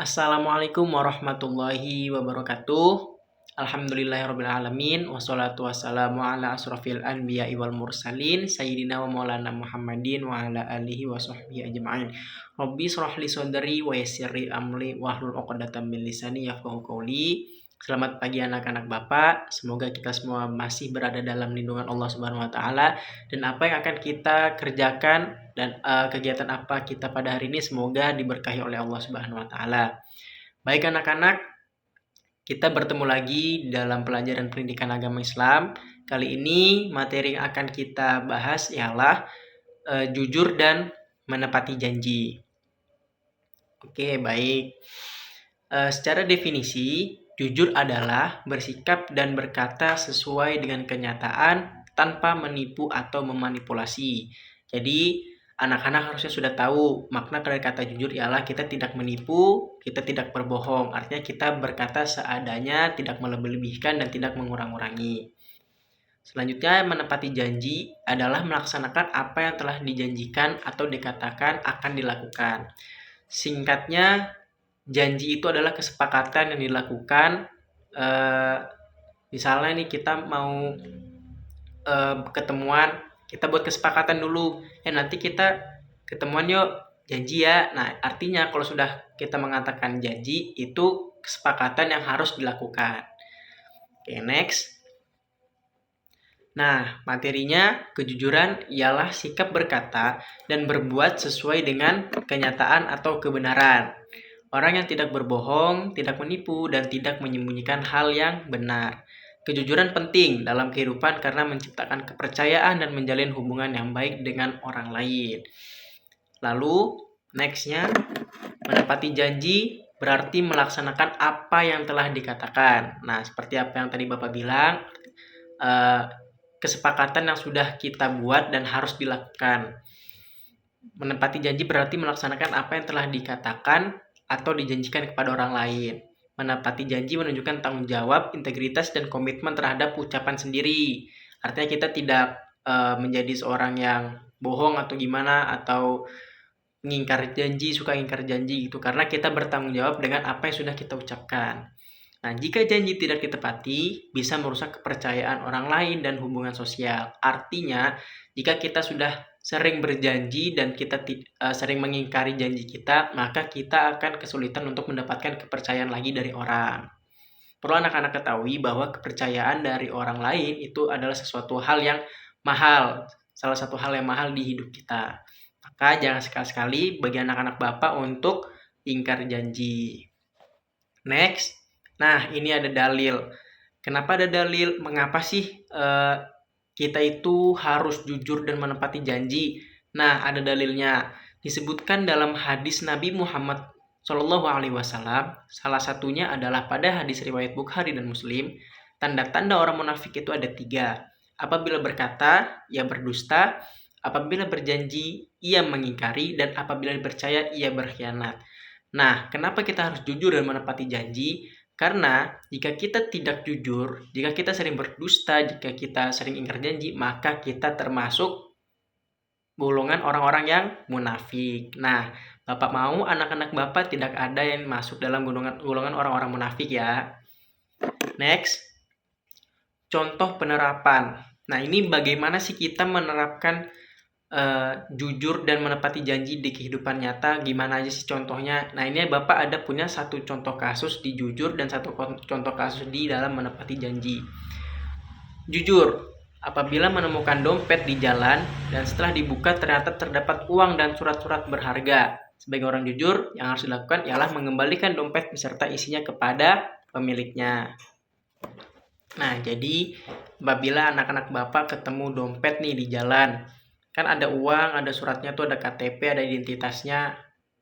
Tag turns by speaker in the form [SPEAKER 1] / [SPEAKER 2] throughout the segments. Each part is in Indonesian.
[SPEAKER 1] Assalamualaikum warahmatullahi wabarakatuh. Alhamdulillahirrabbilalamin. Wassalatu wassalamu ala asrafil anbiya'i wal mursalin Sayyidina wa maulana Muhammadin wa ala alihi wa sahbihi ajma'in. Rabbi shrahli sodri wa yassirli amri wahlul 'uqdatam min lisani yafqahu qawli. Selamat pagi anak-anak Bapak. Semoga kita semua masih berada dalam lindungan Allah Subhanahu wa taala dan apa yang akan kita kerjakan dan kegiatan apa kita pada hari ini semoga diberkahi oleh Allah Subhanahu wa taala. Baik anak-anak, kita bertemu lagi dalam pelajaran pendidikan agama Islam. Kali ini materi yang akan kita bahas ialah jujur dan menepati janji. Oke, baik. Secara definisi, jujur adalah bersikap dan berkata sesuai dengan kenyataan tanpa menipu atau memanipulasi. Jadi, anak-anak harusnya sudah tahu makna dari kata jujur ialah kita tidak menipu, kita tidak berbohong. Artinya kita berkata seadanya, tidak melebih-lebihkan dan tidak mengurang-urangi. Selanjutnya, menepati janji adalah melaksanakan apa yang telah dijanjikan atau dikatakan akan dilakukan. Singkatnya, janji itu adalah kesepakatan yang dilakukan. Misalnya nih kita mau ketemuan, kita buat kesepakatan dulu. Nanti kita ketemuan yuk, janji ya. Nah, artinya kalau sudah kita mengatakan janji, itu kesepakatan yang harus dilakukan. Oke, next. Nah, materinya kejujuran ialah sikap berkata dan berbuat sesuai dengan kenyataan atau kebenaran. Orang yang tidak berbohong, tidak menipu, dan tidak menyembunyikan hal yang benar. Kejujuran penting dalam kehidupan karena menciptakan kepercayaan dan menjalin hubungan yang baik dengan orang lain. Lalu, nextnya, menepati janji berarti melaksanakan apa yang telah dikatakan. Nah, seperti apa yang tadi Bapak bilang, kesepakatan yang sudah kita buat dan harus dilakukan. Menepati janji berarti melaksanakan apa yang telah dikatakan atau dijanjikan kepada orang lain. Menepati janji menunjukkan tanggung jawab, integritas, dan komitmen terhadap ucapan sendiri. Artinya kita tidak menjadi seorang yang bohong atau gimana, atau mengingkar janji, suka ingkar janji gitu. Karena kita bertanggung jawab dengan apa yang sudah kita ucapkan. Nah, jika janji tidak ditepati, bisa merusak kepercayaan orang lain dan hubungan sosial. Artinya, jika kita sudah sering berjanji dan kita sering mengingkari janji kita, maka kita akan kesulitan untuk mendapatkan kepercayaan lagi dari orang. Perlu anak-anak ketahui bahwa kepercayaan dari orang lain itu adalah sesuatu hal yang mahal, salah satu hal yang mahal di hidup kita. Maka jangan sekali-sekali bagi anak-anak Bapak untuk ingkar janji. Next. Nah, ini ada dalil. Kenapa ada dalil? Mengapa sih kita itu harus jujur dan menepati janji? Nah, ada dalilnya. Disebutkan dalam hadis Nabi Muhammad SAW. Salah satunya adalah pada hadis riwayat Bukhari dan Muslim. Tanda-tanda orang munafik itu ada 3. Apabila berkata, ia berdusta. Apabila berjanji, ia mengingkari. Dan apabila dipercaya, ia berkhianat. Nah, kenapa kita harus jujur dan menepati janji? Karena jika kita tidak jujur, jika kita sering berdusta, jika kita sering ingkar janji, maka kita termasuk golongan orang-orang yang munafik. Nah, Bapak mau anak-anak Bapak tidak ada yang masuk dalam golongan orang-orang munafik ya. Next, contoh penerapan. Nah, ini bagaimana sih kita menerapkan jujur dan menepati janji di kehidupan nyata, gimana aja sih contohnya? Nah, ini Bapak ada punya satu contoh kasus di jujur dan satu contoh kasus di dalam menepati janji. Jujur, apabila menemukan dompet di jalan dan setelah dibuka ternyata terdapat uang dan surat-surat berharga. Sebagai orang jujur, yang harus dilakukan ialah mengembalikan dompet beserta isinya kepada pemiliknya. Nah, jadi apabila anak-anak Bapak ketemu dompet nih di jalan, kan ada uang, ada suratnya tuh, ada KTP, ada identitasnya.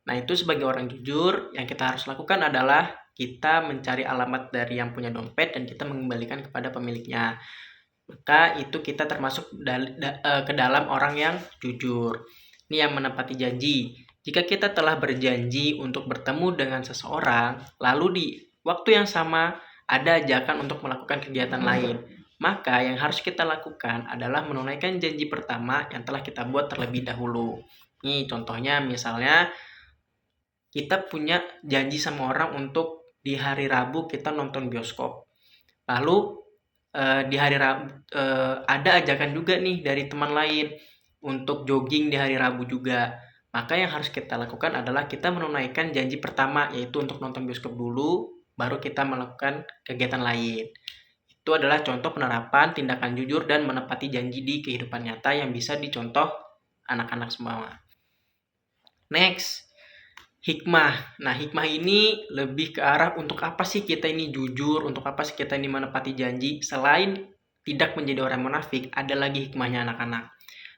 [SPEAKER 1] Nah, itu sebagai orang jujur, yang kita harus lakukan adalah kita mencari alamat dari yang punya dompet dan kita mengembalikan kepada pemiliknya. Maka itu kita termasuk ke dalam orang yang jujur. Ini yang menepati janji. Jika kita telah berjanji untuk bertemu dengan seseorang, lalu di waktu yang sama ada ajakan untuk melakukan kegiatan lain, maka yang harus kita lakukan adalah menunaikan janji pertama yang telah kita buat terlebih dahulu. Nih contohnya misalnya kita punya janji sama orang untuk di hari Rabu kita nonton bioskop. Lalu di hari Rabu ada ajakan juga nih dari teman lain untuk jogging di hari Rabu juga. Maka yang harus kita lakukan adalah kita menunaikan janji pertama, yaitu untuk nonton bioskop dulu, baru kita melakukan kegiatan lain. Itu adalah contoh penerapan tindakan jujur dan menepati janji di kehidupan nyata yang bisa dicontoh anak-anak semua. Next, hikmah. Nah, hikmah ini lebih ke arah untuk apa sih kita ini jujur, untuk apa sih kita ini menepati janji. Selain tidak menjadi orang munafik, ada lagi hikmahnya anak-anak.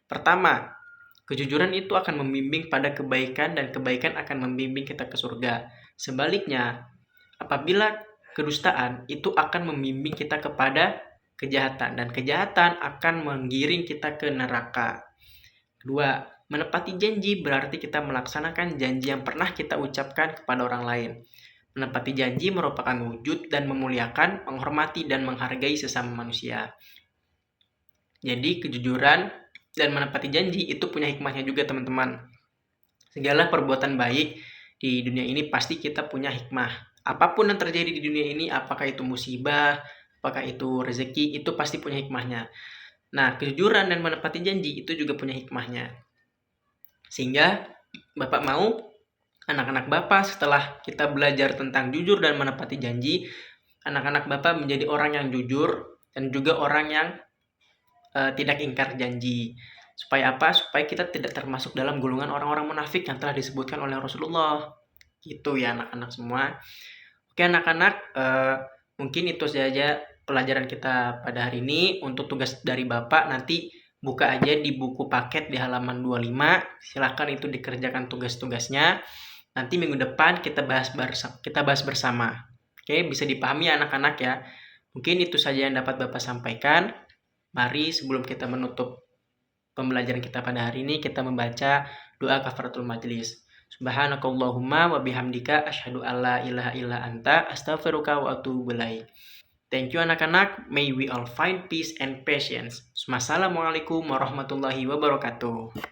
[SPEAKER 1] Pertama, kejujuran itu akan membimbing pada kebaikan dan kebaikan akan membimbing kita ke surga. Sebaliknya, apabila kedustaan itu akan membimbing kita kepada kejahatan dan kejahatan akan menggiring kita ke neraka. Kedua, menepati janji berarti kita melaksanakan janji yang pernah kita ucapkan kepada orang lain. Menepati janji merupakan wujud dan memuliakan, menghormati dan menghargai sesama manusia. Jadi kejujuran dan menepati janji itu punya hikmahnya juga teman-teman. Segala perbuatan baik di dunia ini pasti kita punya hikmah. Apapun yang terjadi di dunia ini, apakah itu musibah, apakah itu rezeki, itu pasti punya hikmahnya. Nah, kejujuran dan menepati janji itu juga punya hikmahnya. Sehingga Bapak mau anak-anak Bapak setelah kita belajar tentang jujur dan menepati janji, anak-anak Bapak menjadi orang yang jujur dan juga orang yang tidak ingkar janji. Supaya apa? Supaya kita tidak termasuk dalam golongan orang-orang munafik yang telah disebutkan oleh Rasulullah. Gitu ya anak-anak semua. Oke anak-anak, mungkin itu saja pelajaran kita pada hari ini. Untuk tugas dari Bapak nanti buka aja di buku paket di halaman 25. Silahkan itu dikerjakan tugas-tugasnya. Nanti minggu depan kita bahas bersama. Oke, bisa dipahami ya anak-anak ya. Mungkin itu saja yang dapat Bapak sampaikan. Mari sebelum kita menutup pembelajaran kita pada hari ini, kita membaca doa kafaratul majlis. Subhanakallahumma wa bihamdika asyhadu alla ilaha illa anta astaghfiruka wa atubu ilaik. Thank you anak-anak. May we all find peace and patience. Wassalamualaikum warahmatullahi wabarakatuh.